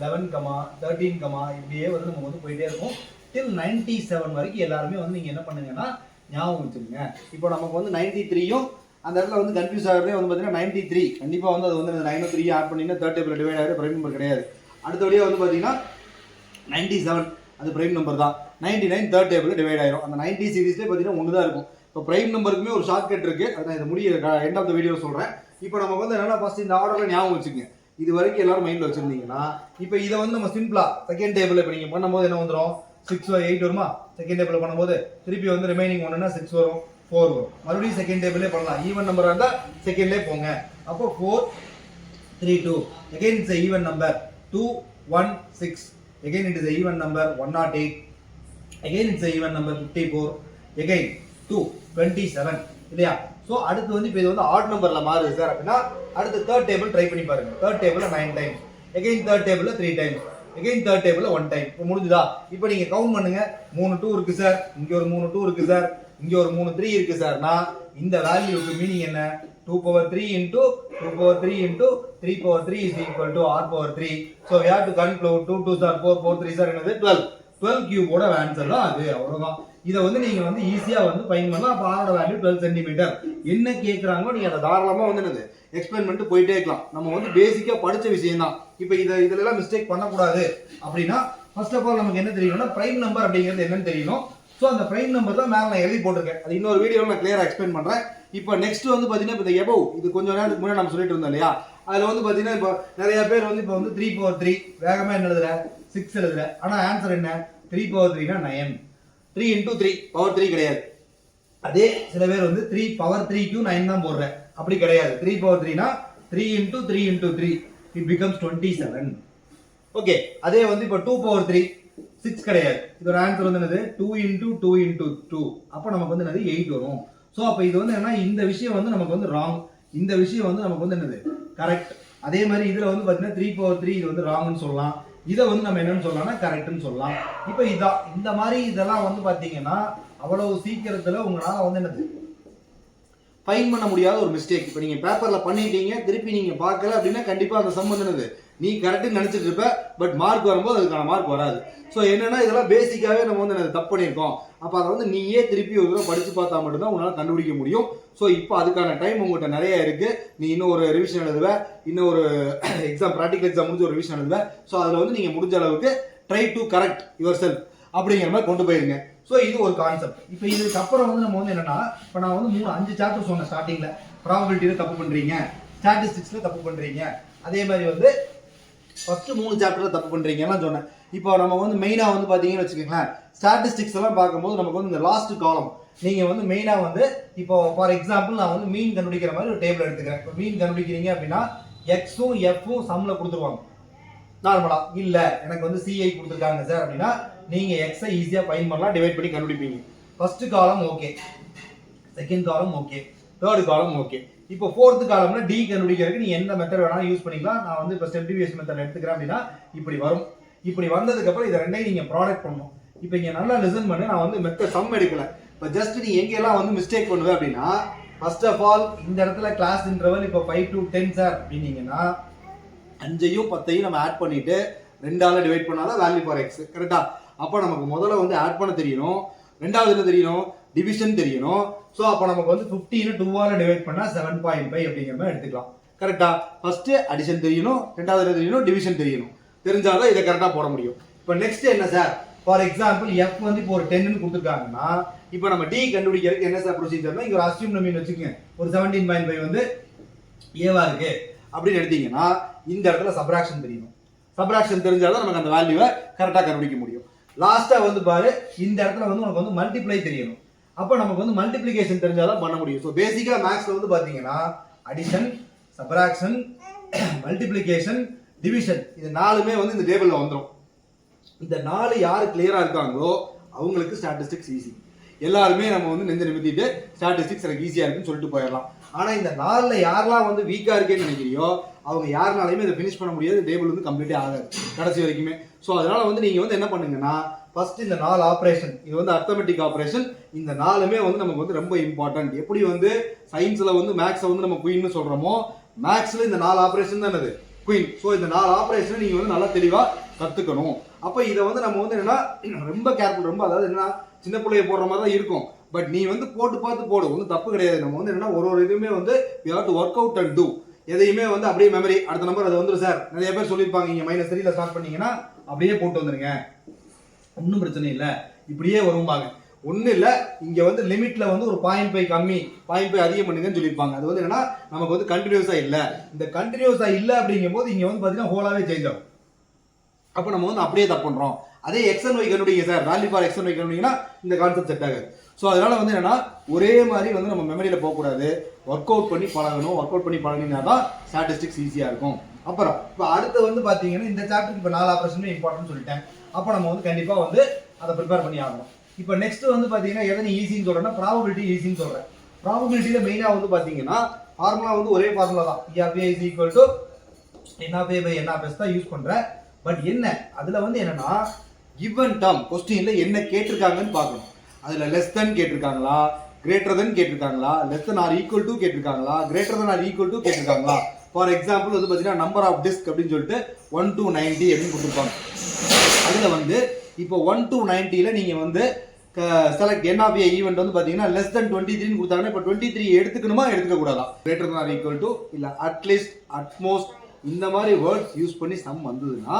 11, 13 இப்படியே வந்து நம்ம வந்து போயிட்டே இருக்கும் டில் 97 வரைக்கும் எல்லாருமே வந்து நீங்கள் என்ன பண்ணுங்கன்னா ஞாபகம் வச்சுருங்க. இப்போ நமக்கு வந்து 93யும் அந்த இடத்துல வந்து கன்ஃபியூஸ் ஆகிறதே வந்து பார்த்தீங்கன்னா 93 கண்டிப்பாக வந்து அது வந்து 903 ஆட் பண்ணிங்கன்னா தேர்ட் டேபிள் டிவைட் ஆகிற பிரைம் நம்பர் கிடையாது. அடுத்தபடியாக வந்து பார்த்தீங்கன்னா 97 அது பிரைம் நம்பர் தான். 99 தேர்ட் டேபிள் டிவைட் ஆயிரும். அந்த 90 சீரீஸ்லேயே பார்த்தீங்கன்னா ஒன்று தான் இருக்கும். இப்போ பிரைம் நம்பருக்குமே ஒரு ஷார்ட் கட் இருக்குது. அதை நான் இதை முடிய எண்ட் ஆஃப் த வீடியோ சொல்கிறேன். இப்போ நமக்கு வந்து என்னன்னா ஃபர்ஸ்ட் இந்த ஆர்டரில் ஞாபகம் வச்சுக்கோங்க. இது வரைக்கும் எல்லாரும் மைண்டில் வச்சுருந்தீங்கன்னா இப்போ இதை வந்து நம்ம சிம்பிளா செகண்ட் டேபிள் இப்போ நீங்கள் பண்ணும்போது என்ன வந்துடும் 6 8 வருமா. செகண்ட் டேபிள் பண்ணும்போது திருப்பி வந்து ரிமைனிங் 1ன்னா 6 வரும் 4 வரும். மறுபடியும் செகண்ட் டேபிளே பண்ணலாம். ஈவன் நம்பராக இருந்தால் செகண்ட்லேயே போங்க. அப்போ 4 3 2 again it's a even number 2 1 6 again it is a even number 108 again it's a even number 54 again 2 27 இல்லையா. ஸோ அடுத்து வந்து இப்போ இது வந்து ஆட் நம்பர்ல மாறுது சார் அப்படின்னா அடுத்து தேர்ட் டேபிள் ட்ரை பண்ணி பாருங்க. Third table 9 times again third table 3 times again third table 1 time. இப்போ முடிஞ்சுதா. இப்போ நீங்க கவுண்ட் பண்ணுங்க. 3 2 இருக்கு சார், இங்க ஒரு 3 2 இருக்கு சார், இங்க ஒரு 3 3 இருக்கு சார்னா இந்த வேல்யூக்கு மீனிங் என்ன 2/3 into 2/3 into 3/3 is equal to r/3. So we have to conclude 2 2s are 4 4 3s are என்னது 12. 12 கியூபோட ஆன்சர் தான் அது. அவ்வளவுதான். இதை வந்து நீங்க வந்து ஈஸியா வந்து ஃபைண்ட் பண்ணலாம். அப்ப ஆரோட வேல்யூ 12 சென்டிமீட்டர். என்ன கேட்கறாங்களோ நீங்க அதை தாராளமா வந்து என்னது எக்ஸ்பிளைன் பண்ணிட்டு போயிட்டே இருக்கலாம். நம்ம வந்து பேசிக்கா படிச்ச விஷயம் தான். இப்போ இதுல எல்லாம் மிஸ்டேக் பண்ணக்கூடாது அப்படின்னா ஃபர்ஸ்ட் ஆஃப் ஆல் நமக்கு என்ன தெரியணும்னா பிரைம் நம்பர் அப்படிங்கிறது என்னன்னு தெரியணும். ஸோ அந்த பிரைம் நம்பர் தான் மேலே நான் எழுதி போட்டிருக்கேன். அது இன்னொரு வீடியோவில் நான் கிளியரா எக்ஸ்பிளைன் பண்றேன். இப்போ நெக்ஸ்ட் வந்து பாத்தீங்கன்னா இப்போ இந்த எபோவ் இது கொஞ்சம் நேரத்துக்கு முன்னாடி நம்ம சொல்லிட்டு இருந்தோம் இல்லையா. அதுல வந்து பாத்தீங்கன்னா இப்போ நிறைய பேர் வந்து இப்போ வந்து 3/3 வேகமா என்ன எழுதுற 6 எழுதுற. ஆனா ஆன்சர் என்ன 3/3னா 9. 3 into 3 பவர் 3 கிடையாது. அதே சில பேர் வந்து 3 பவர் 3க்கு 9 தான் போடுறேன். அப்படி கிடையாது. 3/3னா 3 into 3 into 3 it becomes 27. Okay. அதே வந்து இப்போ 2/3 6 கிடையாது. இதோட ஆன்சர் வந்து என்னது 2 into 2 into 2 அப்ப நமக்கு வந்து என்னது 8 வரும். சோ அப்ப இது வந்து என்ன இந்த விஷயம் வந்து நமக்கு வந்து ராங், இந்த விஷயம் வந்து நமக்கு வந்து என்னது கரெக்ட். அதே மாதிரி இதுல வந்து பாத்தீங்கன்னா 3/3 இது வந்து ராங்னு சொல்லலாம். இதை வந்து நம்ம என்னன்னு சொல்லலாம்னா கரெக்ட்னு சொல்லலாம். இப்போ இதான் இந்த மாதிரி இதெல்லாம் வந்து பாத்தீங்கன்னா அவ்வளவு சீக்கிரத்துல உங்களால வந்து என்னது ஃபைன் பண்ண முடியாத ஒரு மிஸ்டேக். இப்போ நீங்க பேப்பர்ல பண்ணிட்டீங்க திருப்பி நீங்க பார்க்கல அப்படின்னா கண்டிப்பா அந்த சம் வந்து என்னது நீ கரெக்ட்னு நினைச்சிட்டு இருப்ப. பட் மார்க் வரும்போது அதுக்கான மார்க் வராது. ஸோ என்னன்னா இதெல்லாம் பேசிக்காவே நம்ம வந்து தப்பு பண்ணியிருக்கோம். அப்போ அதை வந்து நீயே திருப்பி ஒரு தடவை படிச்சு பார்த்தா மட்டும்தான் உன்னால கண்டுபிடிக்க முடியும். ஸோ இப்போ அதுக்கான டைம் உங்கள்கிட்ட நிறைய இருக்கு. நீ இன்னும் ஒரு ரிவிஷன் எழுதுவ, இன்னும் ஒரு எக்ஸாம் ப்ராக்டிகல் எக்ஸாம் முடிஞ்சு ஒரு ரிவிஷன் எழுதுவ. ஸோ அதில் வந்து நீங்க முடிஞ்ச அளவுக்கு try to correct your self அப்படிங்கிற மாதிரி கொண்டு போயிருங்க. ஸோ இது ஒரு கான்செப்ட். இப்போ இதுக்கு அப்புறம் வந்து நம்ம வந்து என்னன்னா இப்போ நான் வந்து 5 சாப்டர் சொன்னேன் ஸ்டார்டிங்ல. ப்ராபபிலிட்டியில தப்பு பண்றீங்க, ஸ்டாட்டிஸ்டிக்ஸ்ல தப்பு பண்றீங்க, அதே மாதிரி வந்து ஃபர்ஸ்ட் 3 சாப்டர்ல தப்பு பண்றீங்கன்னு சொன்னேன். இப்போ நம்ம வந்து மெயினா வந்து பாத்தீங்கன்னு வச்சுக்கோங்களேன் ஸ்டாட்டிஸ்டிக்ஸ் எல்லாம் பார்க்கும்போது நமக்கு வந்து இந்த லாஸ்ட் காலம் நீங்க வந்து மெயினா வந்து இப்போ ஃபார் எக்ஸாம்பிள் நான் வந்து மீன் கண்டுபிடிக்கிற மாதிரி ஒரு டேபிள் எடுத்துக்கிறேன். இப்போ மீன் கண்டுபிடிக்கிறீங்க அப்படின்னா எக்ஸும் எஃப்பும் சம்ல கொடுத்துருவாங்க. நார்மலா இல்ல எனக்கு வந்து சிஐ கொடுத்துருக்காங்க சார் அப்படின்னா நீங்க எக்ஸை ஈஸியா ஃபைண்ட் பண்ணலாம், டிவைட் பண்ணி கண்டுபிடிப்பீங்க. First column okay, second column okay, third column okay. இப்போ ஃபோர்த் காலம்ல டி கண்டுபிடிக்கிறதுக்கு நீ எந்த மெத்தட் வேணாலும் யூஸ் பண்ணிக்கலாம். நான் வந்து இப்போ ஸ்டெப் டிவியேஷன் மெத்தட் எடுத்துக்கிறேன் அப்படின்னா இப்படி வரும். இப்படி வந்ததுக்கு அப்புறம் இதை ரெண்டையும் நீங்க ப்ராடக்ட் பண்ணணும். இப்போ இங்க நல்லா லிசன் பண்ணு. நான் வந்து மெத்தட் சம் எடுக்கல. இப்போ ஜஸ்ட் நீ எங்கெல்லாம் வந்து மிஸ்டேக் பண்ணுவ அப்படின்னா ஃபர்ஸ்ட் ஆஃப் ஆல் இந்த இடத்துல கிளாஸ் இன்டர்வல் இப்போ 5 to 10 சார் அப்படின்னீங்கன்னா 5ஐயும் 10ஐயும் நம்ம ஆட் பண்ணிட்டு 2ஆல டிவைட் பண்ணாதான் வேல்யூ ஃபார் எக்ஸ் கரெக்டா. அப்போ நமக்கு முதல்ல வந்து ஆட் பண்ண தெரியணும், ரெண்டாவது என்ன தெரியணும் டிவிஷன் தெரியணும். ஸோ அப்போ நமக்கு வந்து 15 2ஆல டிவைட் பண்ணா 7.5 அப்படிங்கிற மாதிரி எடுத்துக்கலாம் கரெக்டா. ஃபர்ஸ்ட் அடிஷன் தெரியணும், ரெண்டாவது என்ன தெரியணும் டிவிஷன் தெரியணும். தெரிஞ்சாதான் இதை கரெக்டா போட முடியும். இப்போ நெக்ஸ்ட் என்ன சார் ஃபார் எக்ஸாம்பிள் எஃப் வந்து இப்போ ஒரு 10ன்னு கொடுத்துருக்காங்கன்னா இப்போ நம்ம டி கண்டுபிடிக்கிறதுக்கு என்ன சார் ப்ரொசீஜர்னா இங்க ஒரு அஸ்யூம் நம்பர் வச்சுக்கோங்க. ஒரு 17.5 வந்து ஏவா இருக்கு அப்படின்னு எடுத்தீங்கன்னா இந்த இடத்துல சப்ராக்ஷன் தெரியணும். சப்ராக்ஷன் தெரிஞ்சாதான் நமக்கு அந்த வேல்யூவை கரெக்டா கண்டுபிடிக்க முடியும். லாஸ்டா வந்து பாரு இந்த இடத்துல வந்து உனக்கு வந்து மல்டிப்ளை தெரியணும். அப்போ நமக்கு வந்து மல்டிப்ளிகேஷன் தெரிஞ்சாதான் பண்ண முடியும். ஸோ பேசிக்கா மேக்ஸ்ல வந்து பாத்தீங்கன்னா அடிஷன், சப்ராக்ஷன், மல்டிப்ளிகேஷன், டிவிஷன் இது 4மே வந்து இந்த டேபிள்ல வந்துடும். இந்த 4 யாரு கிளியரா இருக்காங்களோ அவங்களுக்கு ஸ்டாட்டிஸ்டிக்ஸ் ஈஸி. எல்லாருமே நம்ம வந்து நெஞ்ச நிமித்திட்டு ஸ்டாட்டிஸ்டிக்ஸ் எனக்கு ஈஸியாக இருக்குன்னு சொல்லிட்டு போயிடலாம். ஆனால் இந்த 4ல் யாரெல்லாம் வந்து வீக்காக இருக்கேன்னு நினைக்கிறியோ அவங்க யாருனாலையுமே இதை ஃபினிஷ் பண்ண முடியாது. டேபிள் வந்து கம்ப்ளீட்டே ஆகாது கடைசி வரைக்குமே. ஸோ அதனால வந்து நீங்கள் வந்து என்ன பண்ணுங்கன்னா ஃபர்ஸ்ட் இந்த 4 ஆப்ரேஷன், இது வந்து அர்த்தமெட்டிக் ஆப்ரேஷன், இந்த 4மே வந்து நமக்கு வந்து ரொம்ப இம்பார்ட்டன்ட். எப்படி வந்து சயின்ஸில் வந்து மேக்ஸை வந்து நம்ம குயின்னு சொல்கிறோமோ மேக்ஸில் இந்த 4 ஆப்ரேஷன் தான் என்னது குயின். ஸோ இந்த 4 ஆப்ரேஷனை நீங்கள் வந்து நல்லா தெளிவாக கற்றுக்கணும். அப்போ இதை வந்து நம்ம வந்து என்னன்னா ரொம்ப கேர்ஃபுல், ரொம்ப அதாவது என்ன சின்ன பிள்ளைய போடுற மாதிரி தான் இருக்கும். பட் நீ வந்து போட்டு பார்த்து போடு, ஒன்றும் தப்பு கிடையாது. நம்ம வந்து என்னன்னா ஒரு இதுவுமே வந்து we have to work out and do. எதையுமே வந்து அப்படியே மெமரி அடுத்த நம்பர் அது வந்துடும் சார். நிறைய பேர் சொல்லியிருப்பாங்க இங்கே -3 ஸ்டார்ட் பண்ணீங்கன்னா அப்படியே போட்டு வந்துருங்க, ஒன்றும் பிரச்சனை இல்லை, இப்படியே வரும்பாங்க. ஒன்றும் இல்லை, இங்கே வந்து லிமிட்ல வந்து ஒரு 0.5 கம்மி 0.5 அதிகம் பண்ணுங்கன்னு சொல்லியிருப்பாங்க. அது வந்து என்னன்னா நமக்கு வந்து கண்டினியூஸா இல்லை. இந்த கண்டினியூஸா இல்லை அப்படிங்கும் போது இங்கே வந்து பார்த்தீங்கன்னா ஹோலாவே சேஞ்ச் ஆகும். அப்போ நம்ம வந்து அப்படியே தப்பு பண்ணுறோம். அதே எக்ஸ் அண்ட் ஒய் கண்டுபிடிங்க சார், value for X and Y கண்டுபிடிங்கன்னா இந்த கான்செப்ட் செட் ஆகாது. ஸோ அதனால வந்து என்னன்னா ஒரே மாதிரி வந்து நம்ம மெமரியில் போகக்கூடாது, ஒர்க் அவுட் பண்ணி பழகணும். ஒர்க் அவுட் பண்ணி பழகினா தான் ஸ்டாட்டிஸ்டிக்ஸ் ஈஸியாக இருக்கும். அப்புறம் இப்போ அடுத்து வந்து பார்த்தீங்கன்னா இந்த சாப்டருக்கு இப்போ 4 ஆப்ரேஷனுமே இம்பார்ட்டன்ட் சொல்லிட்டேன். அப்போ நம்ம வந்து கண்டிப்பாக வந்து அதை ப்ரிப்பேர் பண்ணி ஆகணும். இப்போ நெக்ஸ்ட் வந்து பார்த்தீங்கன்னா எதனை ஈஸின்னு சொல்கிறேன்னா ப்ராபபிலிட்டி ஈஸின்னு சொல்கிறேன். ப்ராபபிலிட்டியில் மெயினாக வந்து பார்த்தீங்கன்னா ஃபார்முலா வந்து ஒரே ஃபார்முலா தான், ERPA = N(a/N(s) தான் யூஸ் பண்ணுறேன். பட் என்ன அதில் வந்து என்னன்னா கிவன் டேர்ம் கொஸ்டின்ல என்ன கேட்டிருக்காங்கன்னு பார்க்கணும். அதில் லெஸ் தென் கேட்டிருக்காங்களா, கிரேட்டர் தென் கேட்டிருக்காங்களா, less than or equal to கேட்டிருக்காங்களா, greater than or equal to கேட்டிருக்காங்களா. ஃபார் எக்ஸாம்பிள் வந்து பார்த்தீங்கன்னா நம்பர் ஆஃப் டிஸ்க் அப்படின்னு சொல்லிட்டு 1 to 90 அப்படின்னு கொடுத்துருப்பாங்க. அதில் வந்து இப்போ 1 to 90ல் நீங்கள் வந்து செலக்ட் N(a) ஈவெண்ட் வந்து பார்த்தீங்கன்னா லெஸ் தென் 23 கொடுத்தாங்கன்னா இப்போ 23 எடுத்துக்கணுமா எடுத்துக்க கூடாதா, greater than or equal to இல்லை அட்லீஸ்ட் அட்மோஸ்ட் இந்த மாதிரி வேர்ட்ஸ் யூஸ் பண்ணி சம் வந்ததுன்னா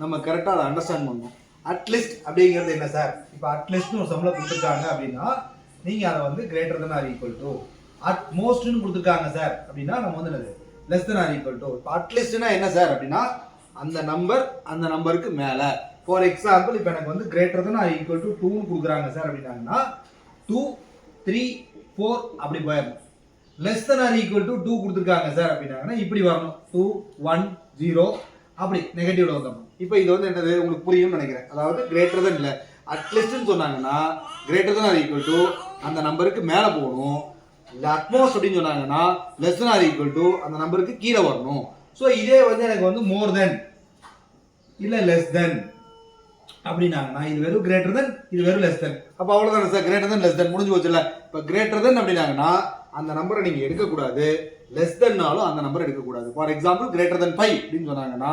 நம்ம கரெக்டாக அதை அண்டர்ஸ்டாண்ட் பண்ணணும். அட்லீஸ்ட் அப்படிங்கிறது என்ன சார், இப்போ அட்லீஸ்ட்னு ஒரு சம்மில் கொடுத்துருக்காங்க அப்படின்னா நீங்கள் அதை வந்து greater than or equal to, அட்மோஸ்ட்னு கொடுத்துருக்காங்க சார் அப்படின்னா நம்ம வந்து என்னது less than or equal to. இப்போ அட்லீஸ்ட்னா என்ன சார் அப்படின்னா அந்த நம்பருக்கு மேலே. ஃபார் எக்ஸாம்பிள் இப்போ எனக்கு வந்து greater than or equal to 2ன்னு கொடுக்குறாங்க சார் அப்படின்னாங்கன்னா 2, 3, 4 அப்படி போயிடணும். Less than or equal to 2 கொடுத்துருக்காங்க சார் அப்படின்னாங்கன்னா இப்படி வரணும், 2, 1, 0 அப்படி நெகட்டிவ்ல வந்துடணும். இப்போ இது வந்து என்னது உங்களுக்கு புரியும்னு நினைக்கிறேன். அதாவது கிரேட்டர் தென் இல்லை அட்லீஸ்ட்னு சொன்னாங்கன்னா greater than or equal to அந்த நம்பருக்கு மேலே போகணும். இல்லை அட்மோஸ்ட் அப்படின்னு சொன்னாங்கன்னா less than or equal to அந்த நம்பருக்கு கீழே வரணும். ஸோ இதே வந்து எனக்கு வந்து மோர் தென் இல்லை லெஸ் தென் அப்படின்னாங்கன்னா இது வெறும் கிரேட்டர் தென், இது வெறும் லெஸ் தென். அப்போ அவ்வளோதானே sir, greater than less than முடிஞ்சு போச்சுல்ல. இப்போ கிரேட்டர் தென் அப்படின்னாங்கன்னா அந்த நம்பரை நீங்கள் எடுக்கக்கூடாது, லெஸ் தென்னாலும் அந்த நம்பர் எடுக்கக்கூடாது. ஃபார் எக்ஸாம்பிள் கிரேட்டர் தென் 5 அப்படின்னு சொன்னாங்கன்னா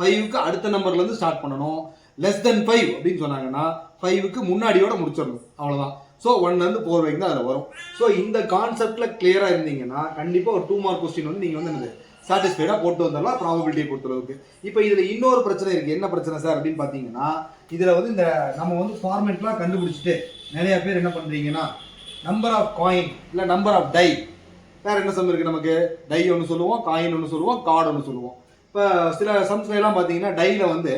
5க்கு அடுத்த நம்பர்லேருந்து ஸ்டார்ட் பண்ணணும். லெஸ் தென் 5 அப்படின்னு சொன்னாங்கன்னா 5க்கு முன்னாடியோட முடிச்சிடணும், அவ்வளோதான். ஸோ 1லேருந்து 4 வரைக்கும் தான் அதில் வரும். ஸோ இந்த கான்செப்டில் கிளியராக இருந்தீங்கன்னா கண்டிப்பாக ஒரு 2 மார்க் கொஸ்டின் வந்து நீங்கள் வந்து என்னது சாட்டிஸ்ஃபைடாக போட்டு வந்துடலாம் ப்ராபபிலிட்டியை பொறுத்தளவுக்கு. இப்போ இதில் இன்னொரு பிரச்சனை இருக்குது. என்ன பிரச்சனை சார் அப்படின்னு பார்த்தீங்கன்னா இதில் வந்து இந்த நம்ம வந்து ஃபார்மேட்லாம் கண்டுபிடிச்சிட்டு நிறைய பேர் என்ன பண்ணுறீங்கன்னா நம்பர் ஆஃப் காயின் இல்லை நம்பர் ஆஃப் டை, வேறு என்ன சம் இருக்குது நமக்கு, டை ஒன்று சொல்லுவோம், காயின் ஒன்று சொல்லுவோம், கார்டு ஒன்று சொல்லுவோம். இப்போ சில சம்ஸ்லாம் பார்த்தீங்கன்னா டையில் வந்து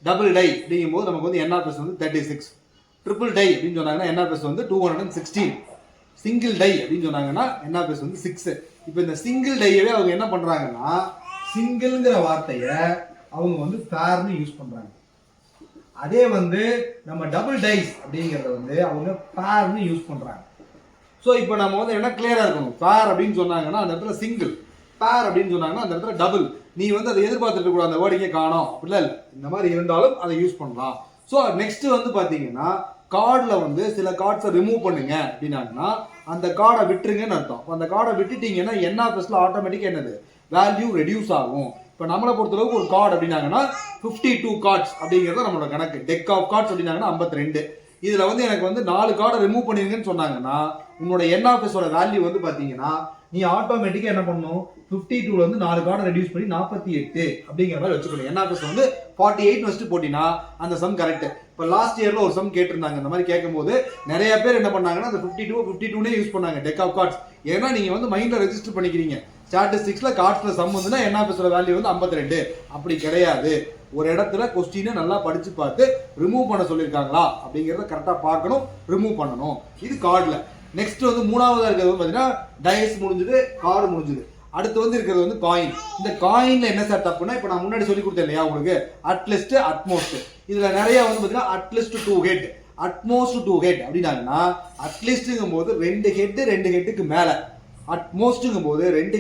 டபுள் டை அப்படிங்கும்போது நமக்கு வந்து என்ஆர்பிஎஸ் வந்து 36, ட்ரிபிள் டை அப்படின்னு சொன்னாங்கன்னா என்ஆர்பிஎஸ் வந்து 216, சிங்கிள் டை அப்படின்னு சொன்னாங்கன்னா என்ஆர்பிஎஸ் வந்து 6. இப்போ இந்த சிங்கிள் டையவே அவங்க என்ன பண்ணுறாங்கன்னா சிங்கிள்ங்கிற வார்த்தையை அவங்க வந்து ஃபேர்னு யூஸ் பண்ணுறாங்க. அதே வந்து நம்ம டபுள் டைஸ் அப்படிங்கிறத வந்து அவங்க ஃபேர்னு யூஸ் பண்ணுறாங்க. ஸோ இப்போ நம்ம வந்து என்ன கிளியராக இருக்கணும், ஃபேர் அப்படின்னு சொன்னாங்கன்னா அந்த இடத்துல சிங்கிள், ஃபேர் அப்படின்னு சொன்னாங்கன்னா அந்த இடத்துல டபுள். நீ வந்து அதை எதிர்பார்த்துட்டு கூட அந்த வேர்டிங்கே காணோம் அப்படிலாம் இல்லை, இந்த மாதிரி இருந்தாலும் அதை யூஸ் பண்ணலாம். ஸோ நெக்ஸ்ட் வந்து பார்த்தீங்கன்னா கார்டில் வந்து சில கார்ட்ஸை ரிமூவ் பண்ணுங்க அப்படின்னாங்கன்னா அந்த கார்டை விட்டுருங்கன்னு அர்த்தம். அந்த கார்டை விட்டுட்டீங்கன்னா என்ஆர்பிஎஸ்ல ஆட்டோமேட்டிக்காக என்னது வேல்யூ ரெடியூஸ் ஆகும். இப்போ நம்மளை பொறுத்தளவுக்கு ஒரு கார்டு அப்படின்னாங்கன்னா 52 கார்ட்ஸ் அப்படிங்கிறது நம்மளோட கணக்கு. டெக் ஆஃப் கார்ட்ஸ் அப்படின்னாங்கன்னா 52. இதில் வந்து எனக்கு வந்து 4 கார்டை ரிமூவ் பண்ணிருங்கன்னு சொன்னாங்கன்னா உன்னோட என்ஆர்பிஎஸோட வேல்யூ வந்து பார்த்தீங்கன்னா நீ ஆட்டோமேட்டிக்காக என்ன பண்ணணும், 52ல வந்து 4 கார்டை ரெடியூஸ் பண்ணி 48 அப்படிங்கிற மாதிரி வச்சுக்கணும். என்ஆர்பிஎஸ் வந்து 48 வச்சுட்டு போட்டினா அந்த சம் கரெக்ட். இப்போ லாஸ்ட் இயர்ல ஒரு சம் கேட்டிருந்தாங்க. இந்த மாதிரி கேட்கும்போது நிறைய பேர் என்ன பண்ணாங்கன்னா அந்த 52 யூஸ் பண்ணாங்க டெக் ஆஃப் கார்ட்ஸ். ஏன்னா நீங்க வந்து மைண்ட்ல ரெஜிஸ்டர் பண்ணிக்கிறீங்க. ஸ்டாட்டிஸ்டிக்ஸ்ல கார்ட்ஸ்ல சம் வந்துன்னா என்ஆர்பிஎஸோட வேல்யூ வந்து 52. அப்படி கிடையாது. ஒரு இடத்துல கொஸ்டினை நல்லா படிச்சு பார்த்து ரிமூவ் பண்ண சொல்லியிருக்காங்களா அப்படிங்கிறத கரெக்டாக பார்க்கணும், ரிமூவ் பண்ணணும். இது கார்டில். நெக்ஸ்ட் வந்து மூணாவதாக இருக்கிறது வந்து பார்த்தீங்கன்னா டைஸ் முடிஞ்சுது, கார்டு முடிஞ்சுது. அடுத்து வந்து இருக்கிறது வந்து காயின். இந்த காயின்ல என்ன சார் தப்புனா இப்போ நான் முன்னாடி சொல்லி கொடுத்தேன் இல்லையா உங்களுக்கு, அட்லிஸ்ட் அட்மோஸ்ட். இதுல நிறைய வந்து பார்த்தீங்கன்னா at least two head, at most 2 head அப்படின்னாங்கன்னா அட்லீஸ்ட்ங்கும் போது 2 ஹெட்டுக்கு மேலே, அட்மோஸ்ட்ங்கும் போது 2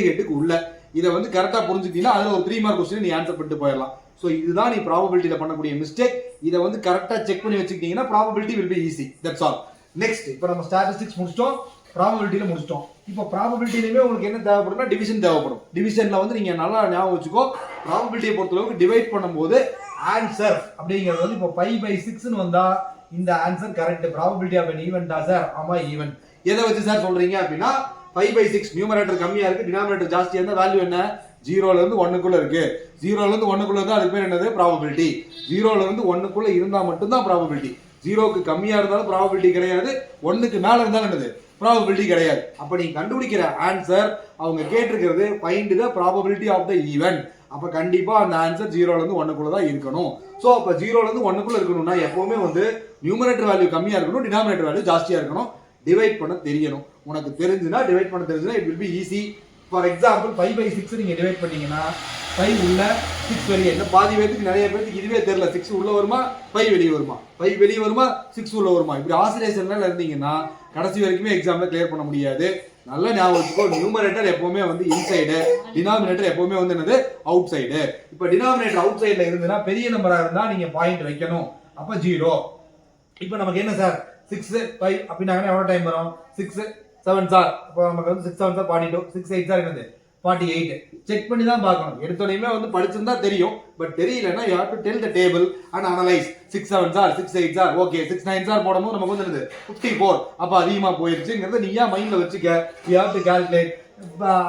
ஹெட்டுக்கு உள்ள. இதை வந்து கரெக்டாக புரிஞ்சுக்கிட்டீங்கன்னா அதில் ஒரு 3 மார்க் கொஸ்டின் நீ ஆன்சர் பண்ணிட்டு போயிடலாம். ஸோ இதுதான் நீ ப்ராபபிலிட்டியில் பண்ணக்கூடிய மிஸ்டேக். இதை வந்து கரெக்டாக செக் பண்ணி வச்சுக்கிட்டீங்கன்னா probability will be easy. That's all. Next இப்போ நம்ம ஸ்டாட்டிஸ்டிக்ஸ் முடிச்சிட்டோம், ப்ராபபிலிட்டியில் முடிச்சிட்டோம். இப்போ ப்ராபபிலிட்டியிலுமே உங்களுக்கு என்ன தேவைப்படும்னா டிவிஷன் தேவைப்படும். டிவிஷனில் வந்து நீங்கள் நல்லா ஞாபகம் வச்சுக்கோ, ப்ராபபிலிட்டியை பொறுத்தளவுக்கு டிவைட் பண்ணும்போது ஆன்சர் அப்படிங்கிறது வந்து இப்போ 5/6ன்னு வந்தா இந்த answer correct. Probability of an event sir? ஆமா ஈவென்ட். எதை வச்சு சார் சொல்றீங்க அப்படின்னா 5/6 நியூமரேட்டர் கம்மியா இருக்கு, டினாமினேட்டர் ஜாஸ்தியா இருந்தா வேல்யூ என்ன? 0ல இருந்து 1க்குள்ள இருக்கு. 0ல இருந்து 1க்குள்ள இருந்தா அதுக்கு பேர் என்னது? ப்ராபபிலிட்டி. 0ல இருந்து 1க்குள்ள இருந்தா மட்டும் தான் ப்ராபபிலிட்டி. 0க்கு கம்மியா இருந்தாலும் ப்ராபபிலிட்டி கிடையாது, 1க்கு மேல இருந்தாலும் என்னது? ப்ராபபிலிட்டி கிடையாது. அப்ப நீ கண்டுபிடிக்கிற ஆன்சர் அவங்க கேட்டிருக்கிறது find the probability of the event. அப்ப கண்டிப்பா அந்த ஆன்சர் 0ல இருந்து 1க்குள்ள தான் இருக்கணும். சோ அப்ப 0ல இருந்து 1க்குள்ள இருக்கணும்னா எப்பவுமே வந்து நியூமரேட்டர் வேல்யூ கம்மியா இருக்கணும், டினாமினேட்டர் வேல்யூ ஜாஸ்தியா இருக்கணும். டிவைட் பண்ண தெரியணும். உனக்கு தெரிஞ்சுனா டிவைட் பண்ண தெரிஞ்சுனா it will be easy. For example 5/6 நீங்க டிவைட் பண்ணீங்கன்னா 5 உள்ள 6 வெளியே. என்ன பாதி பேருக்கு நிறைய பேருக்கு இதுவே தெரியல, 6 உள்ள வருமா 5 வெளியே வருமா, 5 வெளியே வருமா 6 உள்ள வருமா. இப்படி ஆசிலேஷன்ல இருந்தீங்கன்னா கடைசி வரைக்குமே எக்ஸாம்ல கிளியர் பண்ண முடியாது. நல்ல ஞாபகம் வச்சுக்கோ, நியூமரேட்டர் எப்பவுமே வந்து இன்சைடு, டினாமினேட்டர் எப்பவுமே வந்து என்னது? Out side. இப்போ டினாமினேட்டர் அவுட் சைடுல இருந்துன்னா பெரிய நம்பரா இருந்தா நீங்க பாயிண்ட் வைக்கணும், அப்ப 0. இப்போ நமக்கு என்ன சார் 6 5 அப்படின்னாங்கன்னா எவ்வளவு டைம் வரும்? 6 7 சார், இப்போ நமக்கு வந்து 6 7 சார் 42, 6 8 சார் என்னது 48. செக் பண்ணி தான் பார்க்கணும். எடுத்தோடனே வந்து படிச்சிருந்தா தெரியும், பட் தெரியலன்னா you have to tell the table and analyse. 6 7 sir, 6 8 sir, okay 6 9 sir போடும்போது நமக்கு வந்து என்னது 54. அப்ப அதிகமா போயிருச்சுங்கிறத நீயா மைண்ட்ல வச்சுக்க. You have to calculate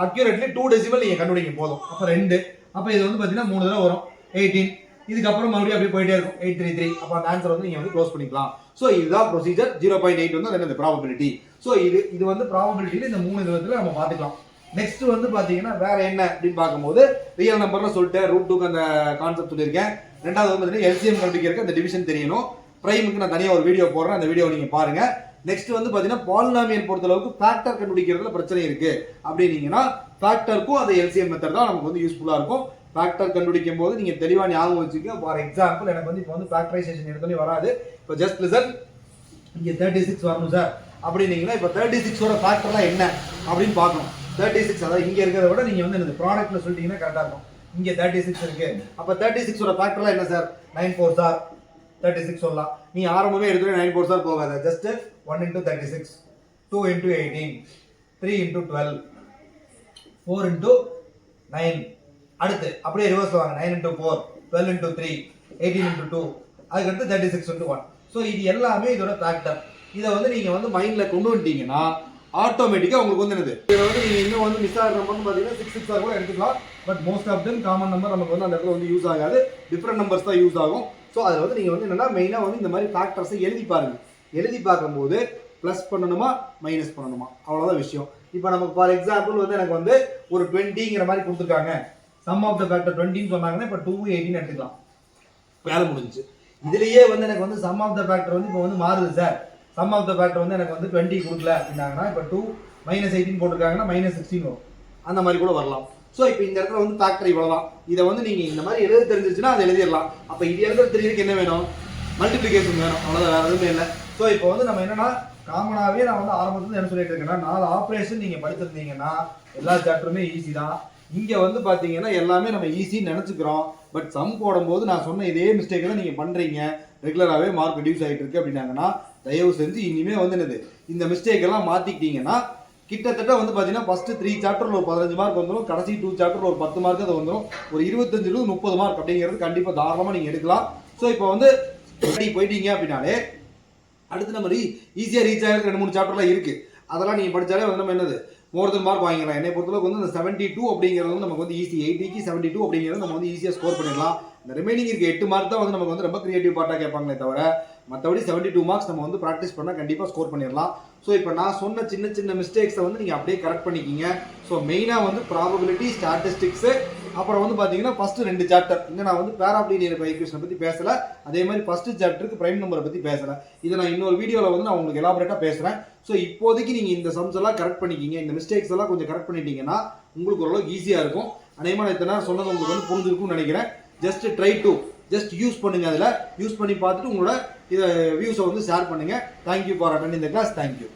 accurately 2 decimal நீங்க கண்டுபிடிக்க போதும். அப்ப 2, அப்ப இது வந்து பாத்தீங்கன்னா 3 தடவை வரும் 18. இதுக்கப்புறம் மறுபடியும் அப்படியே போயிட்டே இருக்கும் 833. அப்ப அந்த ஆன்சர் வந்து நீங்க வந்து க்ளோஸ் பண்ணிக்கலாம். சோ இதுதான் ப்ரொசீஜர். 0.8 வந்து அது என்னது? ப்ராபபிலிட்டி. சோ இது வந்து ப்ராபபிலிட்டியில இந்த 3 விதத்துல நம்ம பார்த்துக்கலாம். நெக்ஸ்ட் வந்து பாத்தீங்கன்னா வேற என்ன அப்படின்னு பார்க்கும்போது ரியல் நம்பர்ல சொல்லிட்டேன், √2க்கு அந்த கான்செப்ட் சொல்லியிருக்கேன். ரெண்டாவது வந்து பாத்தீங்கன்னா எல்சிஎம் கண்டுபிடிக்கிறதுக்கு அந்த டிவிஷன் தெரியணும். பிரைமுக்கு நான் தனியா ஒரு வீடியோ போடுறேன், அந்த வீடியோ நீங்க பாருங்க. நெக்ஸ்ட் வந்து பாத்தீங்கன்னா பாலினாமியல் பொறுத்த அளவுக்கு ஃபேக்டர் கண்டுபிடிக்கிறதுல பிரச்சனை இருக்கு அப்படின்னீங்கன்னா ஃபேக்டருக்கும் அந்த எல்சிஎம் மெத்தட் தான் நமக்கு வந்து யூஸ்ஃபுல்லா இருக்கும். ஃபேக்டர் கண்டுபிடிக்கும் போது நீங்க தெளிவா ஞாபகம் வச்சுக்க. ஃபார் எக்ஸாம்பிள் எனக்கு வந்து இப்போ வந்து ஃபேக்டரைசேஷன் எடுத்தோடனே வராது. இப்போ ஜஸ்ட் லிசன், இங்க 36 வரணும் சார் அப்படின்னீங்கன்னா இப்போ 36ஓட ஃபேக்டர்லாம் என்ன அப்படின்னு பார்க்கணும். 36 அதாவது இங்க இருக்கிறத விட நீங்க வந்து இந்த ப்ராடக்ட்ல சொல்லிட்டீங்கன்னா கரெக்டா இருக்கும். இங்க 36 இருக்கு, அப்ப 36ஓட ஃபேக்டர்லாம் என்ன சார்? 9 4 சார் 36 சொல்லலாம். நீ ஆரம்பமே எடுத்துட்டு 9 4 சார் போகாத. Just 1 into 36, 2 into 18, 3 into 12, 4 into 9. அடுத்து அப்படியே ரிவர்ஸ் வாங்க. 9 into 4, 12 into 3, 18 into 2, அதுக்கு அடுத்து 36 into 1. ஸோ இது எல்லாமே இதோட ஃபேக்டர். இதை வந்து நீங்க வந்து மைண்ட்ல கொண்டு வந்துட்டீங்கன்னா ஆட்டோமேட்டிக்கா உங்களுக்கு வந்து என்னது? இதை வந்து நீங்க இன்னும் வந்து மிஸ் ஆகிற நம்பர்னு பார்த்தீங்கன்னா 6 6 கூட எடுத்துக்கலாம். But most of them common number நமக்கு வந்து அந்த இடத்துல வந்து யூஸ் ஆகாது, டிஃப்ரெண்ட் நம்பர்ஸ் தான் யூஸ் ஆகும். ஸோ அதில் வந்து நீங்கள் வந்து என்னன்னா மெயினாக வந்து இந்த மாதிரி ஃபேக்டர்ஸை எழுதி பாருங்க. எழுதி பார்க்கும்போது ப்ளஸ் பண்ணணுமா மைனஸ் பண்ணணுமா, அவ்வளோதான் விஷயம். இப்போ நமக்கு ஃபார் எக்ஸாம்பிள் வந்து எனக்கு வந்து ஒரு 20ங்கிற மாதிரி கொடுத்துருக்காங்க. சம் ஆஃப் த ஃபேக்டர் 20ன்னு சொன்னாங்கன்னா இப்போ 2 18 எடுத்துக்கலாம், வேலை முடிஞ்சு. இதுலேயே வந்து எனக்கு வந்து சம் ஆஃப் த ஃபேக்டர் வந்து இப்போ வந்து மாறுது sir. Sum of the factor வந்து எனக்கு வந்து 20 கொடுக்கல அப்படின்னாங்கன்னா இப்போ 2 -18 போட்டிருக்காங்கன்னா -16 வரும். அந்த மாதிரி கூட வரலாம். ஸோ இப்போ இந்த இடத்துல வந்து ஃபேக்டர் இவ்வளோதான். இதை வந்து நீங்கள் இந்த மாதிரி எழுத தெரிஞ்சிச்சுன்னா அதை எழுதிடலாம். அப்போ இது எழுத தெரியறதுக்கு என்ன வேணும்? மல்டிப்ளிகேஷன் வேணும், அவ்வளோதான், வேறு எதுவுமே இல்லை. ஸோ இப்போ வந்து நம்ம என்னன்னா காமனாகவே நான் வந்து ஆரம்பத்துல என்ன சொல்லிட்டு இருக்கேன்னா 4 ஆப்ரேஷன் நீங்கள் படிச்சிருந்தீங்கன்னா எல்லா சாப்டருமே ஈஸி தான். இங்கே வந்து பார்த்தீங்கன்னா எல்லாமே நம்ம ஈஸின்னு நினச்சிக்கிறோம். பட் சம் போடும்போது நான் சொன்ன இதே மிஸ்டேக் தான் நீங்கள் பண்ணுறீங்க. ரெகுலராகவே மார்க் ரெடியூஸ் ஆகிட்டு இருக்கு அப்படின்னாங்கன்னா தயவு செஞ்சு இனிமேல் வந்து என்னது இந்த மிஸ்டேக் எல்லாம் மாற்றிக்கிட்டீங்கன்னா கிட்டத்தட்ட வந்து பார்த்தீங்கன்னா ஃபர்ஸ்ட் 3 சாப்டரில் ஒரு 15 மார்க் வந்துடும், கடைசி 2 சாப்டரில் ஒரு 10 மார்க் அது வந்துடும். ஒரு 25 30 மார்க் அப்படிங்கிறது கண்டிப்பாக தாராளமாக நீங்கள் எடுக்கலாம். ஸோ இப்போ வந்து போயிட்டீங்க அப்படின்னாலே அடுத்து நம்ம ஈஸியாக ரீச் ஆகிறதுக்கு 2 3 சாப்டர்லாம் இருக்குது. அதெல்லாம் நீங்கள் படித்தாலே வந்து நம்ம என்னது மோர் தென் மார்க் வாங்கிக்கலாம். என்னை பொறுத்தளவுக்கு வந்து இந்த 72 அப்படிங்கிறது வந்து நமக்கு வந்து ஈஸி. 80க்கு 72 அப்படிங்கிறது நம்ம வந்து ஈஸியாக ஸ்கோர் பண்ணிடலாம். இந்த ரிமைனிங் இருக்க 8 மார்க் தான் வந்து நமக்கு வந்து ரொம்ப கிரியேட்டிவ் பார்ட்டாக கேட்பாங்களே தவிர மற்றபடி 72 மார்க்ஸ் நம்ம வந்து ப்ராக்டிஸ் பண்ணால் கண்டிப்பாக ஸ்கோர் பண்ணிடலாம். ஸோ இப்போ நான் சொன்ன சின்ன சின்ன மிஸ்டேக்ஸை வந்து நீங்கள் அப்படியே கரெக்ட் பண்ணிக்கிங்க. ஸோ மெயினாக வந்து ப்ராபபிலிட்டி, ஸ்டாட்டிஸ்டிக்ஸு, அப்புறம் வந்து பார்த்தீங்கன்னா ஃபர்ஸ்ட் 2 சாப்டர் இங்கே நான் வந்து பேராப்ளீனியர் ஈக்குவேஷனை பற்றி பேசலை. அதே மாதிரி ஃபர்ஸ்ட் சாப்டருக்கு பிரைம் நம்பரை பற்றி பேசலை. இதை நான் இன்னொரு வீடியோவில் வந்து நான் உங்களுக்கு எலாபரேட்டாக பேசுகிறேன். ஸோ இப்போதைக்கு நீங்கள் இந்த சம்ஸ் எல்லாம் கரெக்ட் பண்ணிக்கிங்க. இந்த மிஸ்டேக்ஸ் எல்லாம் கொஞ்சம் கரெக்ட் பண்ணிட்டீங்கன்னா உங்களுக்கு ஓரளவுக்கு ஈஸியாக இருக்கும். அநேகமாக நான் இத்தனை நேரம் சொன்னது உங்களுக்கு வந்து புரிஞ்சிருக்கும்னு நினைக்கிறேன். Just try to just use பண்ணுங்க. அதில் யூஸ் பண்ணி பார்த்துட்டு உங்களோட இதை வியூஸை வந்து ஷேர் பண்ணுங்க. Thank you for attending the class. Thank you.